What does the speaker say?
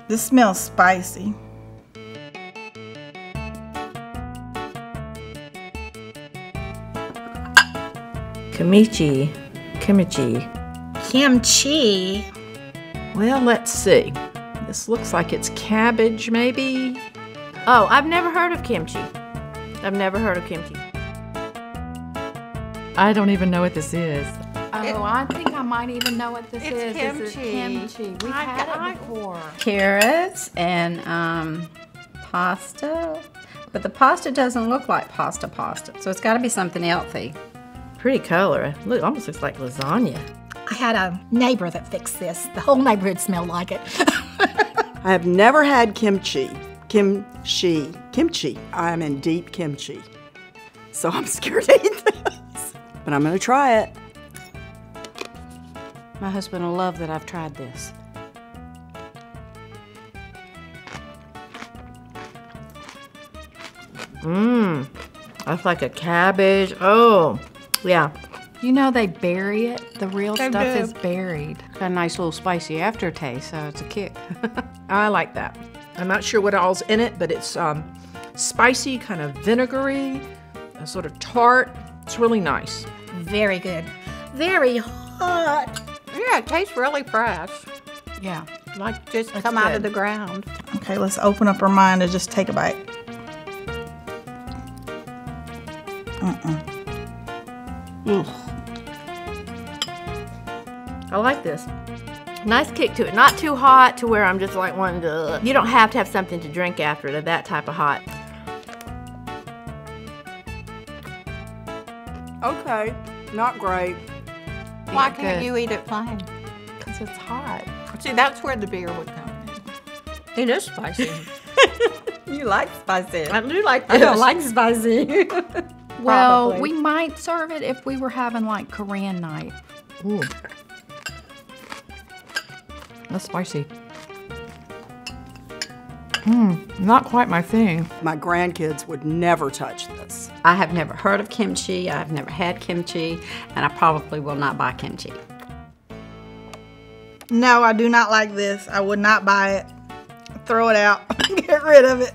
This smells spicy. Kimchi. Kimchi. Well, let's see. This looks like it's cabbage, maybe? Oh, I've never heard of kimchi. I don't even know what this is. Oh, I think I might even know what this is. It's kimchi. Is it kimchi? We've had it before. Carrots and pasta, but the pasta doesn't look like pasta, so it's got to be something healthy. Pretty color. Look, almost looks like lasagna. I had a neighbor that fixed this. The whole neighborhood smelled like it. I have never had kimchi. Kimchi. I'm in deep kimchi. So I'm scared to eat this. But I'm gonna try it. My husband will love that I've tried this. That's like a cabbage. Oh, yeah. You know they bury it. The real They stuff do. is buried. Got a nice little spicy aftertaste, so it's a kick. I like that. I'm not sure what all's in it, but it's spicy, kind of vinegary, sort of tart. It's really nice. Very good. Very hot. Yeah, it tastes really fresh. Yeah. Like just That's come out good. of the ground. Okay, let's open up our mind and just take a bite. I like this. Nice kick to it. Not too hot to where I'm just like wanting to. You don't have to have something to drink after it, that type of hot. Okay, not great. Why can't you eat it plain? Because it's hot. See, that's where the beer would come in. It is spicy. You like spicy. I do like I this. don't like spicy. Well, Probably. we might serve it if we were having like Korean night. Ooh. That's spicy. Not quite my thing. My grandkids would never touch this. I have never heard of kimchi. I've never had kimchi, and I probably will not buy kimchi. No, I do not like this. I would not buy it. Throw it out. Get rid of it.